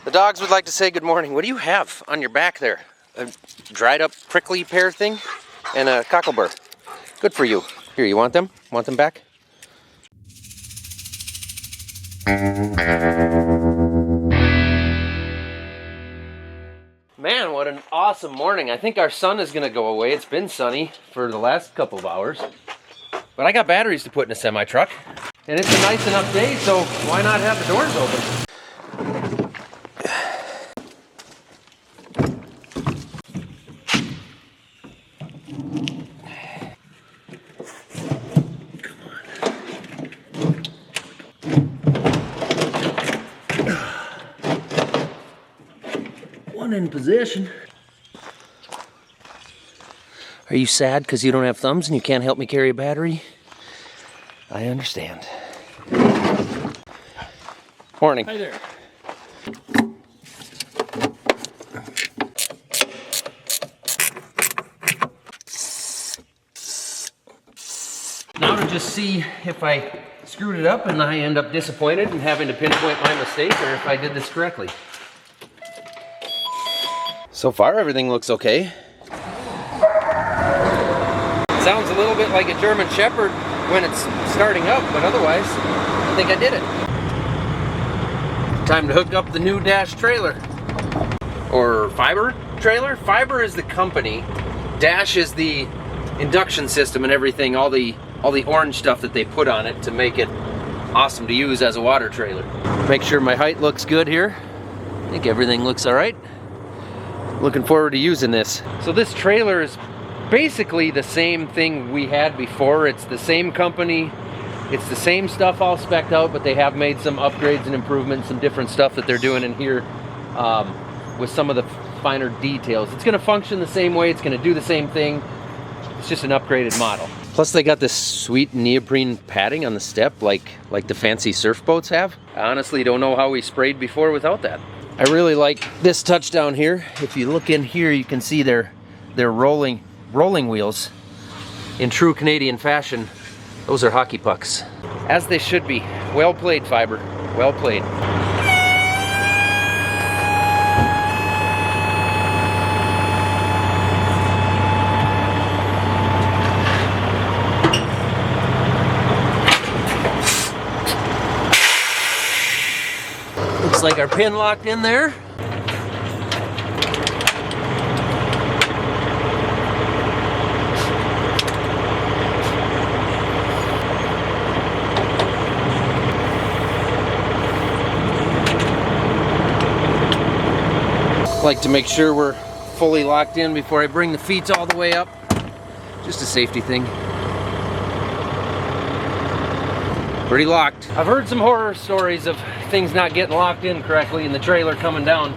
The dogs would like to say good morning. What do you have on your back there? A dried up prickly pear thing and a cocklebur. Good for you. Here, you want them? Want them back? Man, what an awesome morning. I think our sun is going to go away. It's been sunny for the last couple of hours. But I got batteries to put in a semi-truck. And it's a nice enough day, so why not have the doors open? In position. Are you sad because you don't have thumbs and you can't help me carry a battery? I understand. Morning. Hi there. Now to just see if I screwed it up and I end up disappointed and having to pinpoint my mistake, or if I did this correctly. So far, everything looks okay. Sounds a little bit like a German Shepherd when it's starting up, but otherwise, I think I did it. Time to hook up the new Dash trailer. Or Fiber trailer? Fiber is the company. Dash is the induction system and everything, all the orange stuff that they put on it to make it awesome to use as a water trailer. Make sure my height looks good here. I think everything looks all right. Looking forward to using this. So this trailer is basically the same thing we had before. It's the same company. It's the same stuff all spec'd out, but they have made some upgrades and improvements, some different stuff that they're doing in here with some of the finer details. It's gonna function the same way. It's gonna do the same thing. It's just an upgraded model. Plus they got this sweet neoprene padding on the step like the fancy surf boats have. I honestly don't know how we sprayed before without that. I really like this touchdown here. If you look in here, you can see they're rolling wheels in true Canadian fashion. Those are hockey pucks, as they should be. Well played, Fiber. Well played. Looks like our pin locked in there. Like to make sure we're fully locked in before I bring the feet all the way up. Just a safety thing. Pretty locked. I've heard some horror stories of things not getting locked in correctly and the trailer coming down.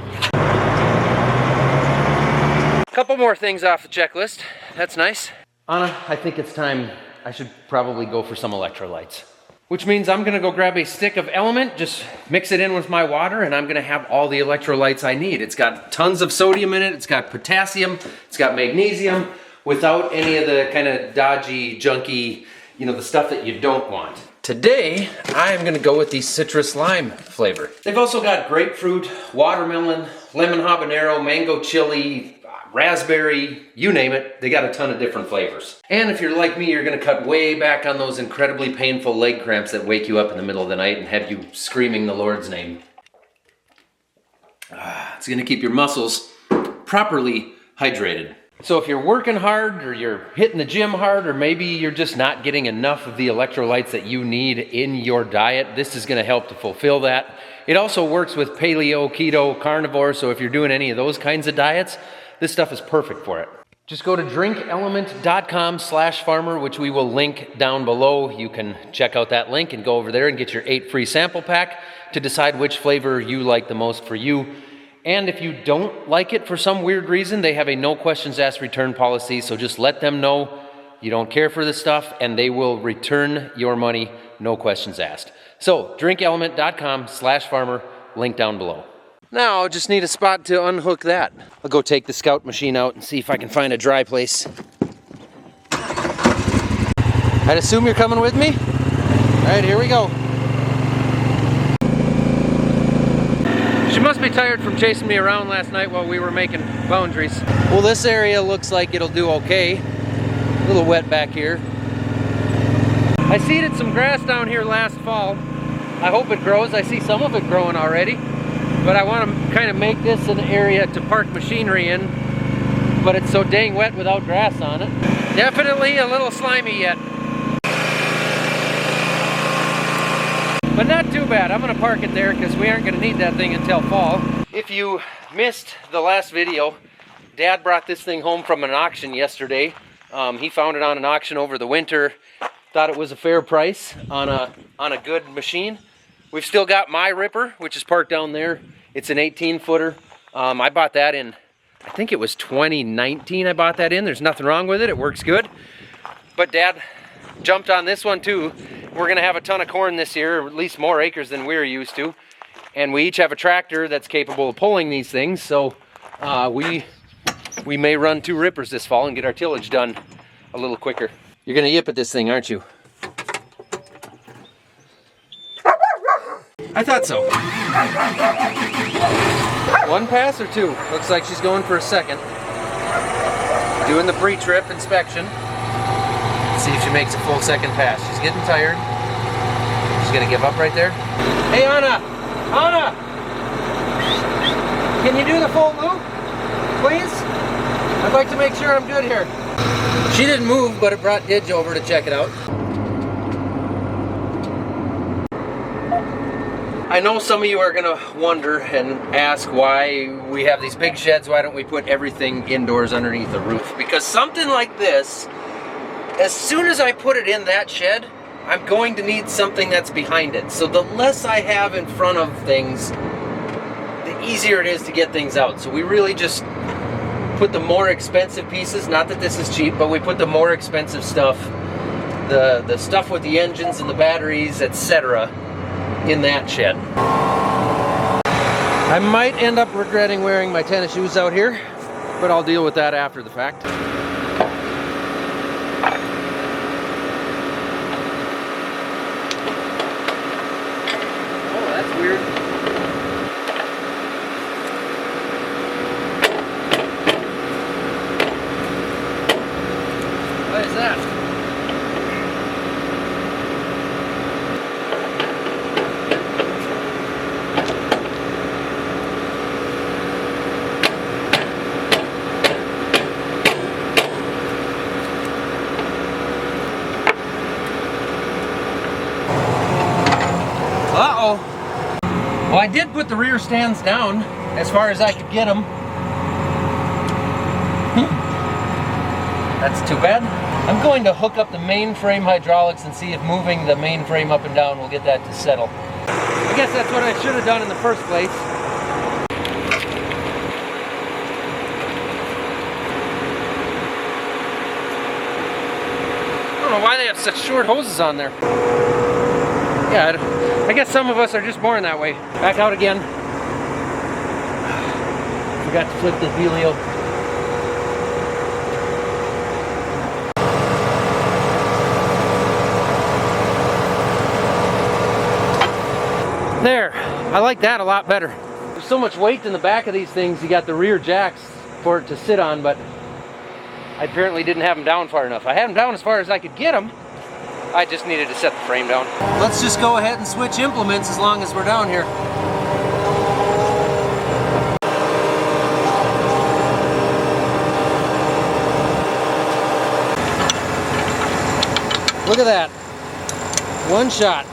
Couple more things off the checklist. That's nice. Anna, I think it's time I should probably go for some electrolytes. Which means I'm gonna go grab a stick of Element, just mix it in with my water, and I'm gonna have all the electrolytes I need. It's got tons of sodium in it, it's got potassium, it's got magnesium, without any of the kind of dodgy, junky, the stuff that you don't want. Today, I'm gonna go with the citrus lime flavor. They've also got grapefruit, watermelon, lemon habanero, mango chili, raspberry, you name it. They got a ton of different flavors. And if you're like me, you're gonna cut way back on those incredibly painful leg cramps that wake you up in the middle of the night and have you screaming the Lord's name. It's gonna keep your muscles properly hydrated. So if you're working hard, or you're hitting the gym hard, or maybe you're just not getting enough of the electrolytes that you need in your diet, this is gonna help to fulfill that. It also works with paleo, keto, carnivore, so if you're doing any of those kinds of diets, this stuff is perfect for it. Just go to drinkelement.com/farmer, which we will link down below. You can check out that link and go over there and get your 8 free sample pack to decide which flavor you like the most for you. And if you don't like it for some weird reason, they have a no questions asked return policy, so just let them know you don't care for this stuff and they will return your money, no questions asked. So drinkelement.com/farmer, link down below. Now I just need a spot to unhook that. I'll go take the Scout machine out and see if I can find a dry place. I'd assume you're coming with me? All right, here we go. She must be tired from chasing me around last night while we were making boundaries. Well, this area looks like it'll do okay. A little wet back here. I seeded some grass down here last fall. I hope it grows. I see some of it growing already. But I want to kind of make this an area to park machinery in. But it's so dang wet without grass on it. Definitely a little slimy yet. But not too bad. I'm going to park it there because we aren't going to need that thing until fall. If you missed the last video, Dad brought this thing home from an auction yesterday. He found it on an auction over the winter. Thought it was a fair price on a good machine. We've still got my ripper, which is parked down there. It's an 18-footer. I bought that in, I think it was 2019 I bought that in. There's nothing wrong with it. It works good. But Dad jumped on this one too. We're gonna have a ton of corn this year, or at least more acres than we're used to. And we each have a tractor that's capable of pulling these things. So we may run 2 rippers this fall and get our tillage done a little quicker. You're gonna yip at this thing, aren't you? I thought so. 1 pass or 2? Looks like she's going for a second. Doing the pre-trip inspection. Let's see if she makes a full second pass. She's getting tired. She's gonna give up right there. Hey Anna! Anna! Can you do the full loop, please? I'd like to make sure I'm good here. She didn't move, but it brought Didge over to check it out. I know some of you are gonna wonder and ask why we have these big sheds. Why don't we put everything indoors underneath the roof? Because something like this, as soon as I put it in that shed, I'm going to need something that's behind it. So the less I have in front of things, the easier it is to get things out. So we really just put the more expensive pieces, not that this is cheap, but we put the more expensive stuff, the stuff with the engines and the batteries, etc., in that shed. I might end up regretting wearing my tennis shoes out here, but I'll deal with that after the fact. Oh, that's weird. What is that? Uh-oh. Well, I did put the rear stands down as far as I could get them. That's too bad. I'm going to hook up the mainframe hydraulics and see if moving the mainframe up and down will get that to settle. I guess that's what I should have done in the first place. I don't know why they have such short hoses on there. Yeah, I guess some of us are just born that way. Back out again. Forgot to flip the wheelio. There, I like that a lot better. There's so much weight in the back of these things. You got the rear jacks for it to sit on, but I apparently didn't have them down far enough. I had them down as far as I could get them. I just needed to set the frame down. Let's just go ahead and switch implements as long as we're down here. Look at that. One shot.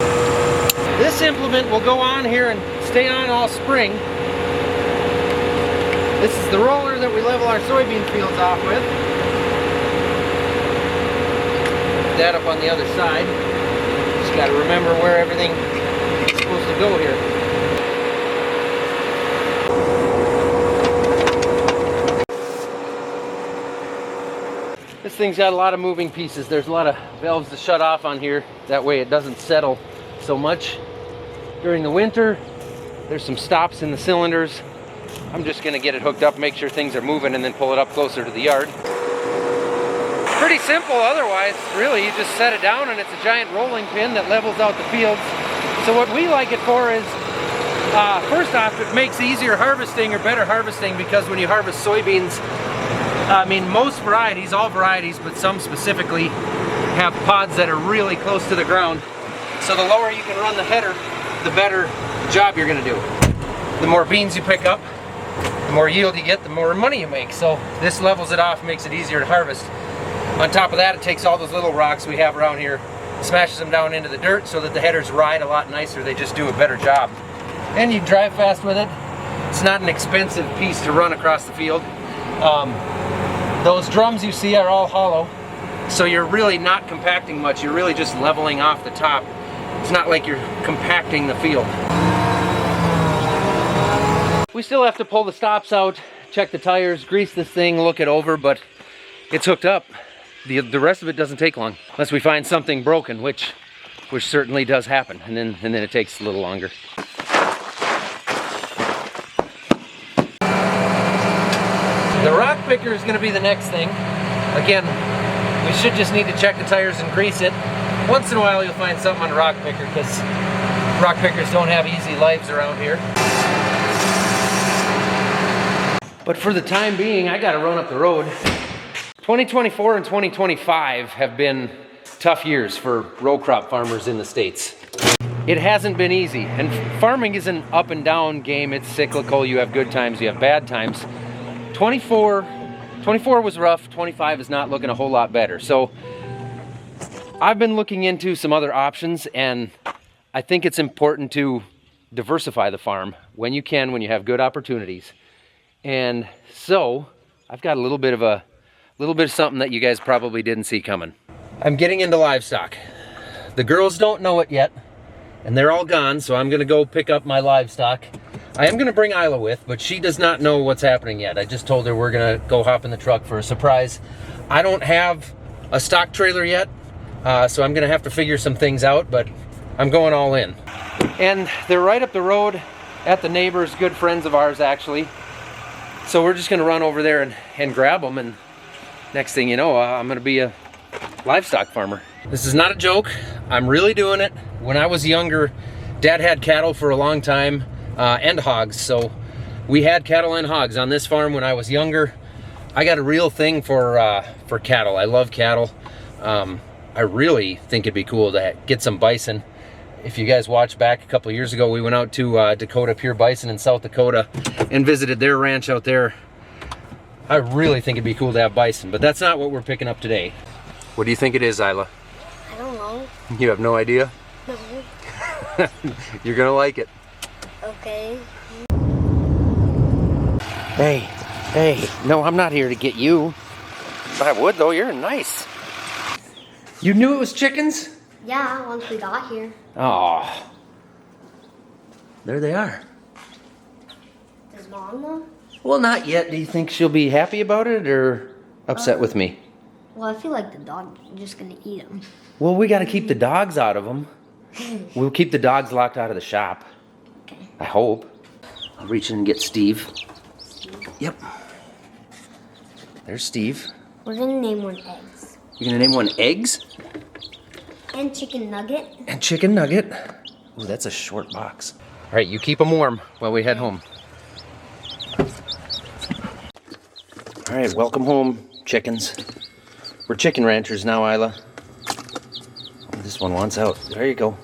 This implement will go on here and stay on all spring. This is the roller that we level our soybean fields off with. That up on the other side. Just got to remember where everything is supposed to go here. This thing's got a lot of moving pieces. There's a lot of valves to shut off on here. That way it doesn't settle so much during the winter. There's some stops in the cylinders. I'm just going to get it hooked up, make sure things are moving, and then pull it up closer to the yard. Pretty simple otherwise, really. You just set it down and it's a giant rolling pin that levels out the fields. So what we like it for is First off, it makes easier harvesting or better harvesting because when you harvest soybeans, I mean most varieties, all varieties, but some specifically have pods that are really close to the ground. So the lower you can run the header, the better job you're going to do. The more beans you pick up, the more yield you get, the more money you make. So this levels it off, makes it easier to harvest. On top of that, it takes all those little rocks we have around here, smashes them down into the dirt so that the headers ride a lot nicer. They just do a better job. And you drive fast with it. It's not an expensive piece to run across the field. Those drums you see are all hollow, so you're really not compacting much. You're really just leveling off the top. It's not like you're compacting the field. We still have to pull the stops out, check the tires, grease this thing, look it over, but it's hooked up. The rest of it doesn't take long, unless we find something broken, which certainly does happen, and then it takes a little longer. The rock picker is going to be the next thing. Again, we should just need to check the tires and grease it. Once in a while you'll find something on a rock picker because rock pickers don't have easy lives around here. But for the time being, I gotta run up the road. 2024 and 2025 have been tough years for row crop farmers in the States. It hasn't been easy, and farming is an up and down game. It's cyclical. You have good times, you have bad times. 24 was rough, 25 is not looking a whole lot better. So I've been looking into some other options, and I think it's important to diversify the farm when you can, when you have good opportunities. And so I've got a little bit of something that you guys probably didn't see coming. I'm getting into livestock. The girls don't know it yet, and they're all gone, so I'm gonna go pick up my livestock. I am gonna bring Isla with, but she does not know what's happening yet. I just told her we're gonna go hop in the truck for a surprise. I don't have a stock trailer yet, so I'm gonna have to figure some things out, but I'm going all in. And they're right up the road at the neighbors, good friends of ours actually. So we're just gonna run over there and grab them, and next thing you know, I'm gonna be a livestock farmer. This is not a joke, I'm really doing it. When I was younger, Dad had cattle for a long time, and hogs, so we had cattle and hogs on this farm when I was younger. I got a real thing for cattle. I love cattle. I really think it'd be cool to get some bison. If you guys watched back a couple years ago, we went out to Dakota Pure Bison in South Dakota and visited their ranch out there. I really think it'd be cool to have bison, but that's not what we're picking up today. What do you think it is, Isla? I don't know. You have no idea? No. You're gonna like it. Okay. Hey, no, I'm not here to get you. But I would though, you're nice. You knew it was chickens? Yeah, once we got here. Oh, there they are. Does Mom know? Well, not yet. Do you think she'll be happy about it or upset with me? Well, I feel like the dog's just gonna eat them. Well, we gotta keep the dogs out of them. We'll keep the dogs locked out of the shop. Okay. I hope. I'll reach in and get Steve. Yep. There's Steve. We're gonna name one Eggs. You're gonna name one Eggs? And Chicken Nugget. And Chicken Nugget. Ooh, that's a short box. All right, you keep them warm while we head home. All right, welcome home, chickens. We're chicken ranchers now, Isla. Oh, this one wants out. There you go.